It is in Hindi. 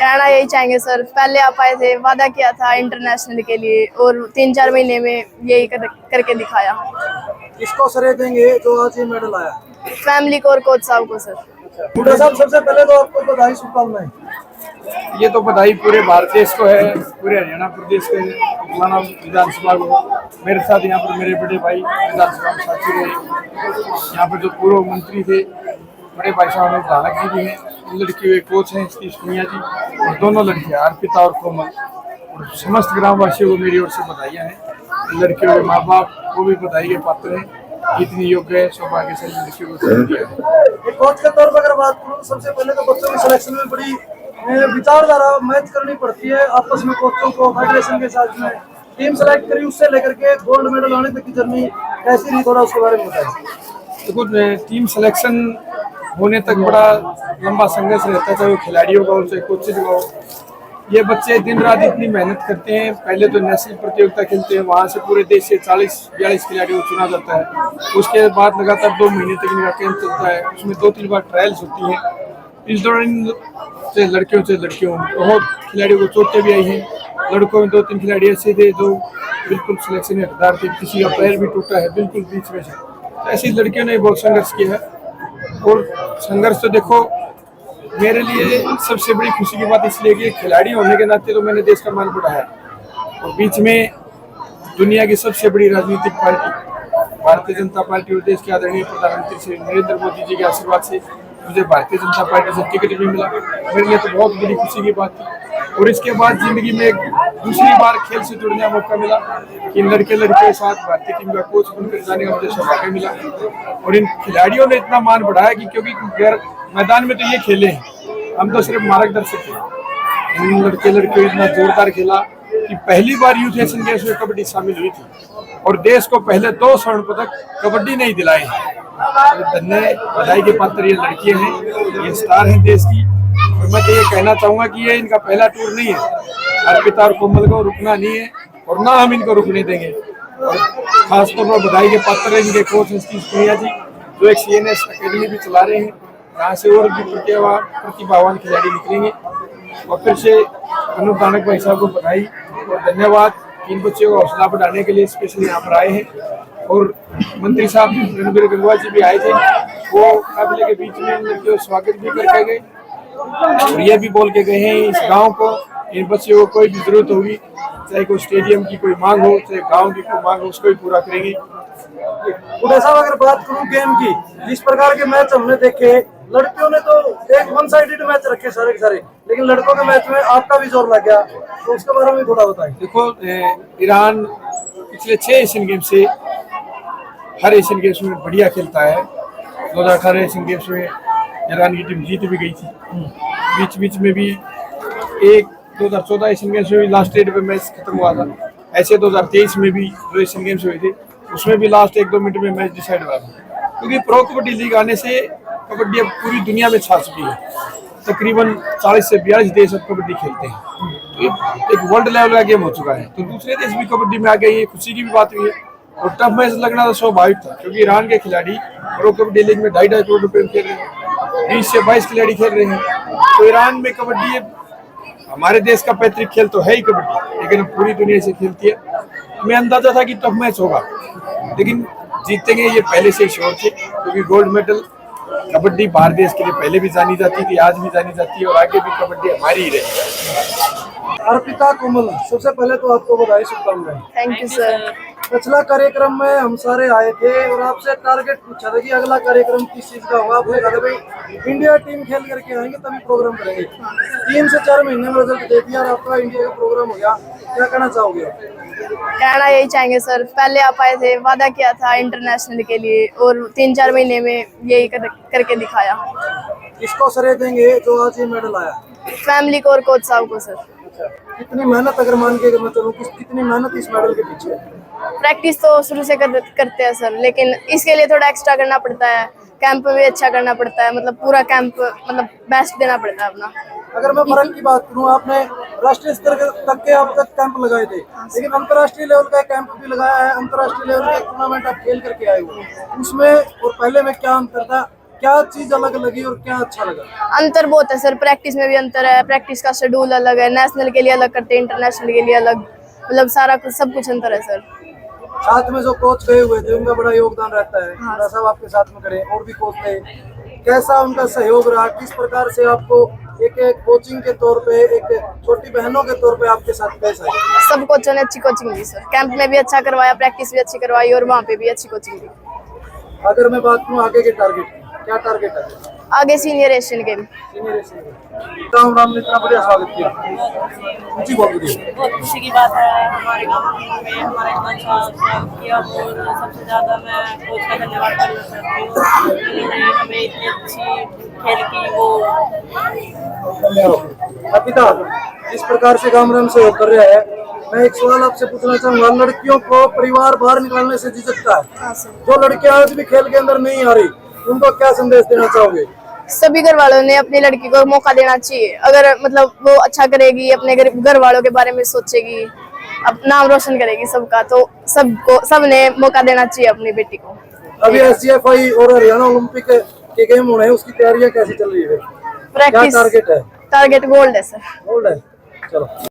कहना यही चाहेंगे सर, पहले आप आए थे, वादा किया था इंटरनेशनल के लिए और 3-4 महीने में यही करके दिखाया। किसको श्रेय देंगे जो आज ये मेडल आया? फैमिली को और कोच साहब को सर। बूढ़ा साहब, सबसे पहले तो आपको बधाई, शुभकामनाएं। ये तो बधाई पूरे भारत देश को है, पूरे हरियाणा प्रदेश के मानव विधानसभा को। मेरे साथ यहाँ पर मेरे बड़े भाई विधानसभा में साथी रहे, यहाँ पर जो पूर्व मंत्री थे बड़े भाई साहब अनूप धानक जी भी हैं, लड़की हुए कोच हैं सतीश पुनिया जी, और दोनों लड़कियाँ अर्पिता और कोमल, और समस्त ग्रामवासियों को मेरी ओर से बधाइयाँ हैं। लड़कियों के माँ बाप को भी बधाई के पात्र हैं, इतनी योग्य है, सौभाग्यशाली लड़कियों को दिया है। कोच के तौर पर अगर बात करूँ, सबसे पहले तो बच्चों की सिलेक्शन में बड़ी विचारधारा मैच करनी पड़ती है आपस में, कोचों को फेडरेशन के साथ में टीम सेलेक्ट करी, उससे लेकर के गोल्ड मेडल आने तक की जर्नी कैसी रही, थोड़ा उसके बारे में बताइए। देखो, टीम सिलेक्शन होने तक बड़ा लंबा संघर्ष रहता है, चाहे वो खिलाड़ियों का हो चाहे कोचेज का हो। ये बच्चे दिन रात इतनी मेहनत करते हैं, पहले तो नेशनल प्रतियोगिता खेलते हैं, वहाँ से पूरे देश से 40-42 खिलाड़ियों को चुना जाता है। उसके बाद लगातार 2 महीने तक इनका कैंप चलता है, उसमें 2-3 बार ट्रायल्स होती हैं। इस दौरान से लड़कियों बहुत खिलाड़ियों को चोटें भी आई हैं। लड़कों में 2-3 खिलाड़ी ऐसे थे जो बिल्कुल सिलेक्शन में हकदार थे, किसी का पैर भी टूटा है बिल्कुल बीच में से। तो ऐसी लड़कियों ने बहुत संघर्ष किया है, और संघर्ष तो देखो मेरे लिए सबसे बड़ी खुशी की बात इसलिए कि खिलाड़ी होने के नाते तो मैंने देश का मान बढ़ाया, और बीच में दुनिया की सबसे बड़ी राजनीतिक पार्टी भारतीय जनता पार्टी और देश के आदरणीय प्रधानमंत्री श्री नरेंद्र मोदी जी के आशीर्वाद से मुझे भारतीय जनता पार्टी से टिकट भी मिला। मेरे लिए तो बहुत बड़ी खुशी की बात थी, और इसके बाद जिंदगी में एक दूसरी बार खेल से जुड़ने का मौका मिला कि लड़के के साथ भारतीय टीम का कोच बनकर जाने का मुझे सौभाग्य मिला। और इन खिलाड़ियों ने इतना मान बढ़ाया कि क्योंकि मैदान में तो ये खेले हैं, हम तो सिर्फ मार्गदर्शक थे। इन लड़के इतना जोरदार खेला कि पहली बार यूथ एशियन गेम्स में कबड्डी शामिल हुई थी, और देश को पहले 2 स्वर्ण पदक कबड्डी नहीं दिलाए हैं। बधाई के पात्र ये लड़कियां हैं, ये स्टार हैं देश की। और मैं तो ये कहना चाहूँगा कि ये इनका पहला टूर नहीं है। अर्पिता और कोमल को रुकना नहीं है, और ना हम इनको रुकने देंगे। और खासतौर पर बधाई के पात्र हैं इनके कोच सतीश पुनिया जी, जो एक CNS अकेडमी भी चला रहे हैं। यहाँ से और भी प्रतिभावान खिलाड़ी निकलेंगे। और फिर से अनूप धानक भाई साहब को बधाई और धन्यवाद, इन बच्चों को हौसला बढ़ाने के लिए स्पेशली यहाँ पर आए हैं। और मंत्री साहब रणबीर गंगवार जी भी आए थे, वो काफिले के बीच में लड़कियों स्वागत भी करके गए, और ये भी बोल के गए हैं इस गांव को, इन बच्चों को कोई भी जरूरत होगी, चाहे कोई स्टेडियम की कोई मांग हो, चाहे गांव की कोई मांग हो, उसको भी पूरा करेंगे। बूढ़ा साहब, अगर बात करूं गेम की, जिस प्रकार के मैच हमने देखे, लड़कियों ने तो एक 1 साइडेड मैच रखे सारे के सारे, लेकिन लड़कों के मैच में आपका भी जोर लग गया, तो उसके बारे में थोड़ा बताएं। देखो, ईरान पिछले 6 एशियन गेम से हर एशियन गेम्स में बढ़िया खेलता है। 2018 एशियन गेम्स में ईरान की टीम जीत भी गई थी, बीच में भी 2014 एशियन गेम्स में भी लास्ट डेट पे मैच खत्म हुआ था। ऐसे 2023 में भी जो एशियन गेम्स हुए थे उसमें भी लास्ट 1-2 मिनट में मैच डिसाइड हुआ था, क्योंकि प्रो कबड्डी लीग आने से कबड्डी अब पूरी दुनिया में छा चुकी है। तकरीबन 40 से 42 देश अब कबड्डी खेलते हैं, तो एक वर्ल्ड लेवल का गेम हो चुका है। तो दूसरे देश भी कबड्डी में आ गए, ये खुशी की भी बात हुई है। और टफ मैच लगना तो स्वाभाविक था, क्योंकि ईरान के खिलाड़ी प्रो कबड्डी लीग में 2.5 करोड़ रुपए खेल रहे हैं, 20 से 22 खिलाड़ी खेल रहे हैं। तो ईरान में कबड्डी, हमारे देश का पैतृक खेल तो है ही कबड्डी, लेकिन पूरी दुनिया से खेलती है। हमें अंदाजा था कि टफ मैच होगा, लेकिन जीतेंगे ये पहले से ही श्योर थे, क्योंकि गोल्ड मेडल कबड्डी भारत देश के लिए पहले भी जानी जाती थी, आज भी जानी जाती है, और आगे भी कबड्डी हमारी ही रहेगी। अर्पिता, कोमल, सबसे पहले तो आपको बधाई, शुभकामनाएं। Thank you sir. पिछला कार्यक्रम में हम सारे आए थे और आपसे टारगेट पूछा था कि अगला कार्यक्रम किस चीज का होगा। आपने कहा भाई इंडिया टीम खेल करके आएंगे तभी प्रोग्राम करेंगे। 3 से 4 महीने में रिजल्ट दे दिया और आपका इंडिया का प्रोग्राम हो गया, क्या कहना चाहोगे? कहना यही चाहेंगे सर, पहले आप आए थे, वादा किया था इंटरनेशनल के लिए और 3-4 महीने में यही करके दिखाया। किसको श्रेय देंगे जो आज ये मेडल आया? फैमिली को और कोच साहब को सर। कितनी मेहनत, अगर मान के मैं चलूँ, कितनी मेहनत इस मेडल के पीछे? प्रैक्टिस तो शुरू से करते हैं सर, लेकिन इसके लिए थोड़ा एक्स्ट्रा करना पड़ता है, कैंप भी अच्छा करना पड़ता है, मतलब पूरा कैंप मतलब बेस्ट देना पड़ता है अपना। अगर मैं फर्क की बात करूँ, आपने राष्ट्रीय स्तर तक के अब तक कैंप लगाए थे, लेकिन अंतर्राष्ट्रीय लेवल का कैंप भी लगाया है, अंतर्राष्ट्रीय लेवल का टूर्नामेंट आप खेल करके आए हो, उसमें और पहले में क्या अंतर था? क्या चीज अलग लगी और क्या अच्छा लगा? अंतर बहुत है सर, प्रैक्टिस में भी अंतर है, प्रैक्टिस का शेड्यूल अलग है, नेशनल के लिए अलग करते हैं, इंटरनेशनल के लिए अलग, मतलब सारा कुछ सब कुछ अंतर है सर। साथ में जो कोच गए हुए थे उनका बड़ा योगदान रहता है, हाँ। थोड़ा सा आपके साथ में करें, और भी कोच थे, कैसा उनका सहयोग रहा, किस प्रकार से आपको एक कोचिंग के तौर पे, एक छोटी बहनों के तौर पे आपके साथ पेश आए? सब कोचों ने अच्छी कोचिंग दी सर, कैंप में भी अच्छा करवाया, प्रैक्टिस भी अच्छी करवाई और वहाँ पे भी अच्छी कोचिंग दी। अगर मैं बात करूँ आगे के टारगेट की, क्या टारगेट है? आगे senior Asian game. Senior Asian game. Ram Ram ने इतना बढ़िया स्वागत किया जी, बहुत बढ़िया। बहुत खुशी की बात है, हमारे गांव में हमारा इतना अच्छा स्वागत किया और सबसे ज़्यादा मैं कोच का धन्यवाद करना चाहती हूँ, उन्होंने हमें इतनी अच्छी खेल की वो। पिता जिस प्रकार से गामराम सहयोग कर रहा है, मैं एक सवाल आपसे पूछना चाहूंगा, लड़कियों को परिवार बाहर निकालने से झिझकता है, जो लड़कियां आज भी खेल के अंदर नहीं आ रही, उनको क्या संदेश देना चाहोगे? सभी घर वालों ने अपनी लड़की को मौका देना चाहिए, अगर मतलब वो अच्छा करेगी, अपने घर वालों के बारे में सोचेगी, अपना नाम रोशन करेगी सबका, तो सबने मौका देना चाहिए अपनी बेटी को। अभी SCFI और हरियाणा ओलंपिक के गेम होने हैं, उसकी तैयारियां कैसी चल रही है? क्या प्रैक्टिस टारगेट है? टारगेट गोल्ड है सर। गोल्ड है, चलो।